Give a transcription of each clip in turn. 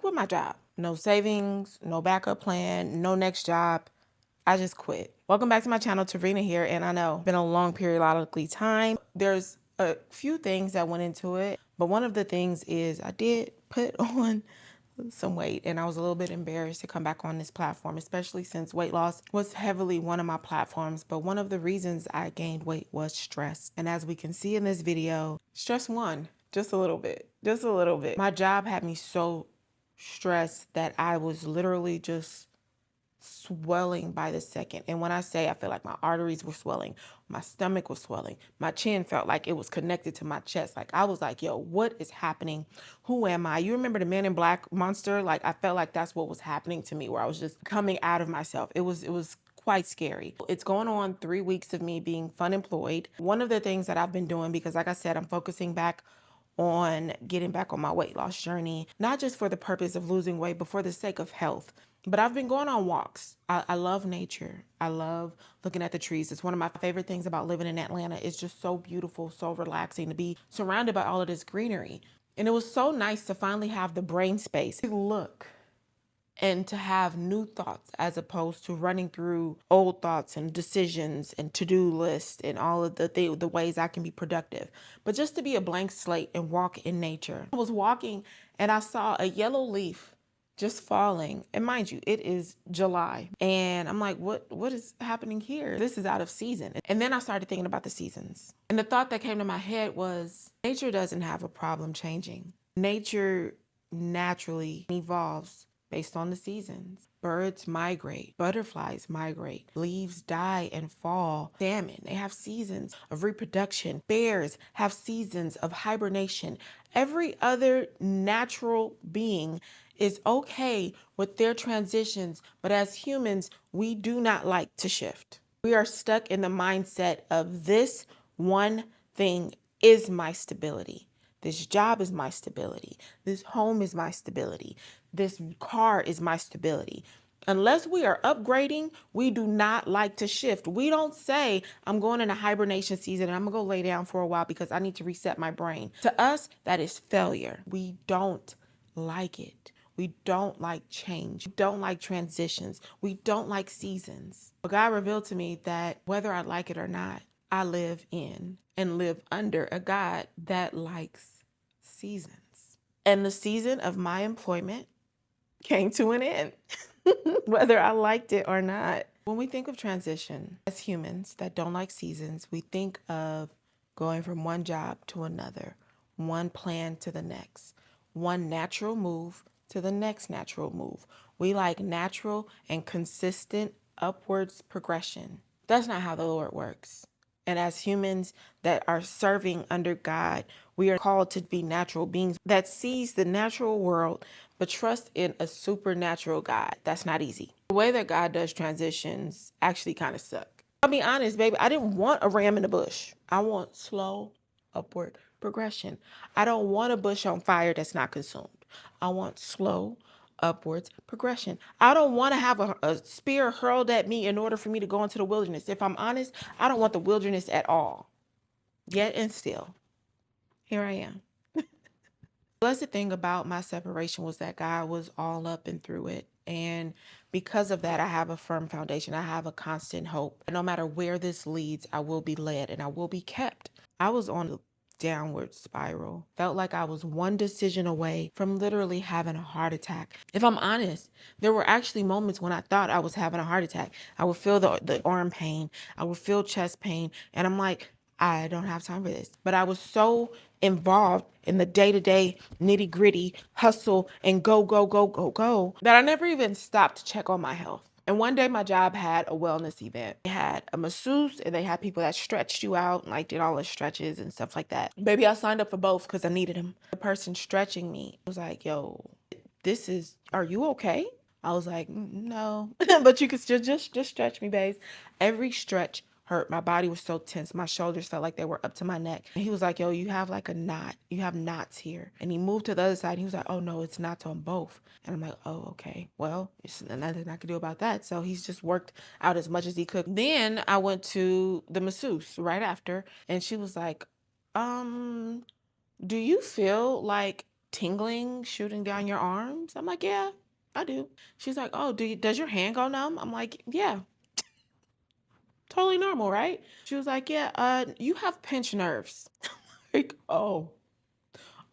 quit my job. No savings, no backup plan, no next job. I just quit. Welcome back to my channel, Tarina here, and I know it's been a long periodically time. There's a few things that went into it, but one of the things is I did put on some weight, and I was a little bit embarrassed to come back on this platform, especially since weight loss was heavily one of my platforms. But one of the reasons I gained weight was stress. And as we can see in this video, stress won just a little bit, just a little bit. My job had me so stressed that I was literally just swelling by the second. And when I say I feel like my arteries were swelling, my stomach was swelling, my chin felt like it was connected to my chest. Like I was like, yo, what is happening? Who am I? You remember the Man in Black monster? Like I felt like that's what was happening to me, where I was just coming out of myself. It was quite scary. It's going on 3 weeks of me being unemployed. One of the things that I've been doing, because like I said, I'm focusing back on getting back on my weight loss journey, not just for the purpose of losing weight, but for the sake of health. But I've been going on walks. I love nature. I love looking at the trees. It's one of my favorite things about living in Atlanta. It's just so beautiful, so relaxing to be surrounded by all of this greenery. And it was so nice to finally have the brain space to look and to have new thoughts, as opposed to running through old thoughts and decisions and to-do lists and all of the ways I can be productive. But just to be a blank slate and walk in nature. I was walking and I saw a yellow leaf just falling. And mind you, it is July. And I'm like, what is happening here? This is out of season. And then I started thinking about the seasons. And the thought that came to my head was, nature doesn't have a problem changing. Nature naturally evolves based on the seasons. Birds migrate, butterflies migrate, leaves die and fall. Salmon, they have seasons of reproduction. Bears have seasons of hibernation. Every other natural being is okay with their transitions, but as humans, we do not like to shift. We are stuck in the mindset of this one thing is my stability. This job is my stability. This home is my stability. This car is my stability. Unless we are upgrading, we do not like to shift. We don't say, I'm going into hibernation season and I'm gonna go lay down for a while because I need to reset my brain. To us, that is failure. We don't like it. We don't like change. We don't like transitions. We don't like seasons. But God revealed to me that whether I like it or not, I live in and live under a God that likes seasons. And the season of my employment came to an end, whether I liked it or not. When we think of transition as humans that don't like seasons, we think of going from one job to another, one plan to the next, one natural move to the next natural move. We like natural and consistent upwards progression. That's not how the Lord works. And as humans that are serving under God, we are called to be natural beings that sees the natural world, but trust in a supernatural God. That's not easy. The way that God does transitions actually kind of suck. I'll be honest, baby, I didn't want a ram in the bush. I want slow upward progression. I don't want a bush on fire that's not consumed. I want slow upwards progression. I don't want to have a spear hurled at me in order for me to go into the wilderness. If I'm honest, I don't want the wilderness at all. Yet and still, here I am. The blessed thing about my separation was that God was all up and through it. And because of that, I have a firm foundation. I have a constant hope. No matter where this leads, I will be led and I will be kept. I was on the downward spiral. Felt like I was one decision away from literally having a heart attack. If I'm honest, there were actually moments when I thought I was having a heart attack. I would feel the arm pain. I would feel chest pain. And I'm like, I don't have time for this. But I was so involved in the day-to-day nitty-gritty hustle and go that I never even stopped to check on my health. And one day my job had a wellness event. They had a masseuse and they had people that stretched you out and like did all the stretches and stuff like that. Baby, I signed up for both because I needed them. The person stretching me was like, yo, are you okay? I was like, no, but you could still just stretch me, babes. Every stretch hurt. My body was so tense. My shoulders felt like they were up to my neck. And he was like, yo, you have like a knot. You have knots here. And he moved to the other side. And he was like, oh no, it's knots on both. And I'm like, oh, okay. Well, there's nothing I could do about that. So he's just worked out as much as he could. Then I went to the masseuse right after. And she was like, do you feel like tingling shooting down your arms? I'm like, yeah, I do. She's like, oh, does your hand go numb? I'm like, yeah, totally normal, right? She was like, yeah, you have pinched nerves. Like, oh,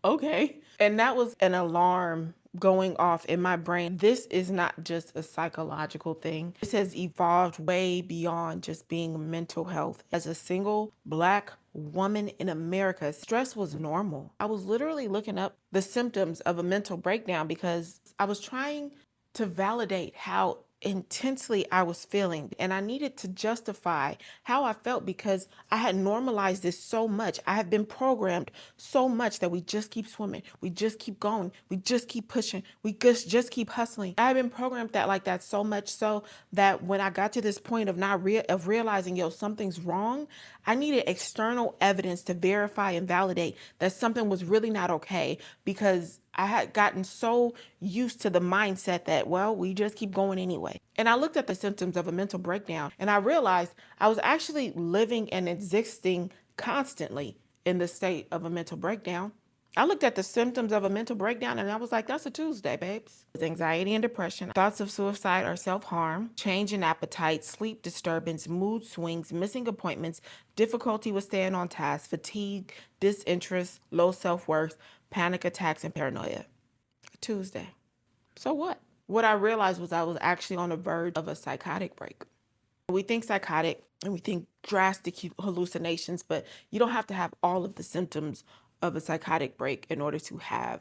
okay. And that was an alarm going off in my brain. This is not just a psychological thing. This has evolved way beyond just being mental health. As a single Black woman in America, stress was normal. I was literally looking up the symptoms of a mental breakdown because I was trying to validate how intensely I was feeling. And I needed to justify how I felt because I had normalized this so much. I have been programmed so much that we just keep swimming. We just keep going. We just keep pushing. We just keep hustling. I have been programmed that like that so much so that when I got to this point of of realizing, yo, something's wrong, I needed external evidence to verify and validate that something was really not okay because I had gotten so used to the mindset that, well, we just keep going anyway. And I looked at the symptoms of a mental breakdown and I realized I was actually living and existing constantly in the state of a mental breakdown. I looked at the symptoms of a mental breakdown and I was like, that's a Tuesday, babes. It's anxiety and depression, thoughts of suicide or self-harm, change in appetite, sleep disturbance, mood swings, missing appointments, difficulty with staying on task, fatigue, disinterest, low self-worth, panic attacks, and paranoia. Tuesday. So what? What I realized was I was actually on the verge of a psychotic break. We think psychotic and we think drastic hallucinations, but you don't have to have all of the symptoms of a psychotic break in order to have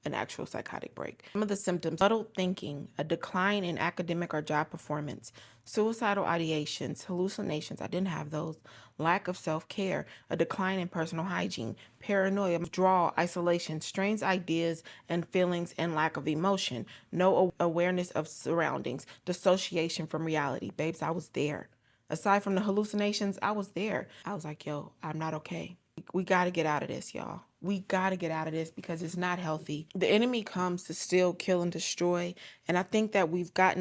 an actual psychotic break. Some of the symptoms: muddled thinking, a decline in academic or job performance, suicidal ideations, hallucinations, I didn't have those, lack of self-care, a decline in personal hygiene, paranoia, withdrawal, isolation, strange ideas and feelings and lack of emotion, no awareness of surroundings, dissociation from reality. Babes, I was there. Aside from the hallucinations, I was there. I was like, yo, I'm not okay. We got to get out of this, y'all. We got to get out of this because it's not healthy. The enemy comes to steal, kill, and destroy. And I think that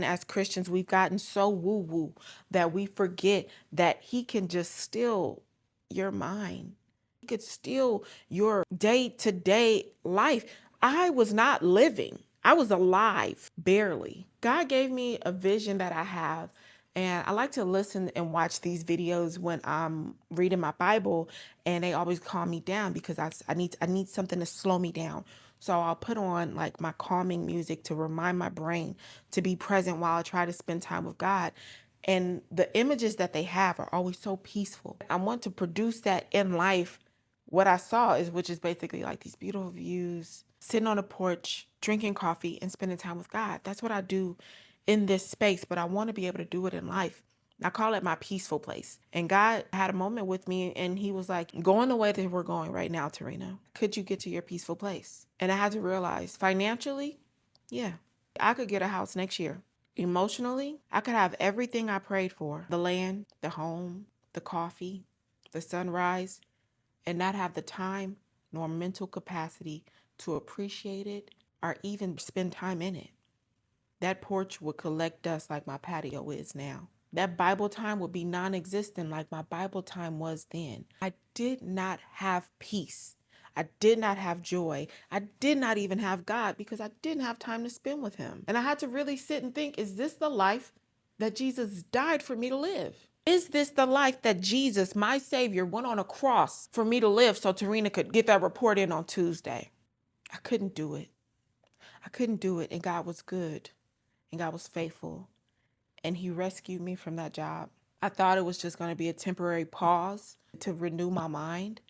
as Christians, we've gotten so woo-woo that we forget that he can just steal your mind. He could steal your day-to-day life. I was not living. I was alive, barely. God gave me a vision that I have. And I like to listen and watch these videos when I'm reading my Bible, and they always calm me down because I need something to slow me down. So I'll put on like my calming music to remind my brain to be present while I try to spend time with God. And the images that they have are always so peaceful. I want to produce that in life. What I saw which is basically like these beautiful views, sitting on a porch, drinking coffee and spending time with God. That's what I do in this space, but I want to be able to do it in life. I call it my peaceful place. And God had a moment with me and he was like, going the way that we're going right now, Tarina, could you get to your peaceful place? And I had to realize financially, yeah, I could get a house next year. Emotionally, I could have everything I prayed for, the land, the home, the coffee, the sunrise, and not have the time nor mental capacity to appreciate it or even spend time in it. That porch would collect dust like my patio is now. That Bible time would be non-existent like my Bible time was then. I did not have peace. I did not have joy. I did not even have God because I didn't have time to spend with him. And I had to really sit and think, is this the life that Jesus died for me to live? Is this the life that Jesus, my Savior, went on a cross for me to live so Tarina could get that report in on Tuesday? I couldn't do it. I couldn't do it. And God was good. And God was faithful. And he rescued me from that job. I thought it was just going to be a temporary pause to renew my mind.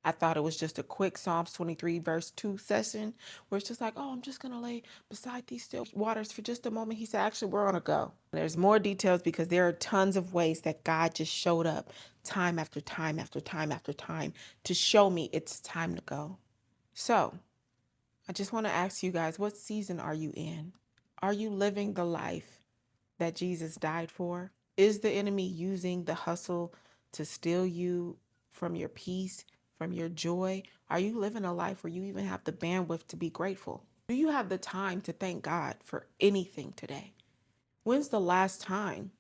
I thought it was just a quick Psalms 23 verse 2 session where it's just like, oh, I'm just going to lay beside these still waters for just a moment. He said, actually, we're on a go. There's more details because there are tons of ways that God just showed up time after time after time after time to show me it's time to go. So I just want to ask you guys, what season are you in? Are you living the life that Jesus died for? Is the enemy using the hustle to steal you from your peace, from your joy? Are you living a life where you even have the bandwidth to be grateful? Do you have the time to thank God for anything today? When's the last time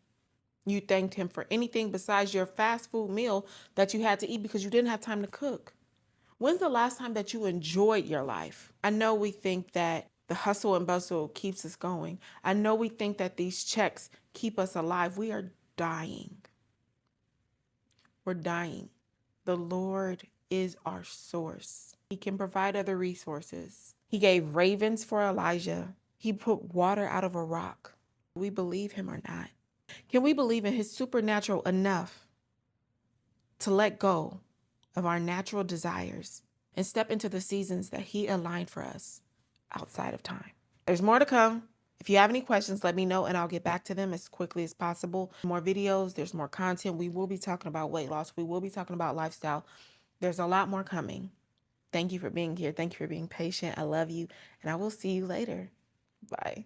you thanked him for anything besides your fast food meal that you had to eat because you didn't have time to cook? When's the last time that you enjoyed your life? I know we think that the hustle and bustle keeps us going. I know we think that these checks keep us alive. We are dying. We're dying. The Lord is our source. He can provide other resources. He gave ravens for Elijah. He put water out of a rock. We believe him or not? Can we believe in his supernatural enough to let go of our natural desires and step into the seasons that he aligned for us outside of time? There's more to come. If you have any questions, let me know and I'll get back to them as quickly as possible. More videos, there's more content. We will be talking about weight loss. We will be talking about lifestyle. There's a lot more coming. Thank you for being here. Thank you for being patient. I love you, and I will see you later. Bye.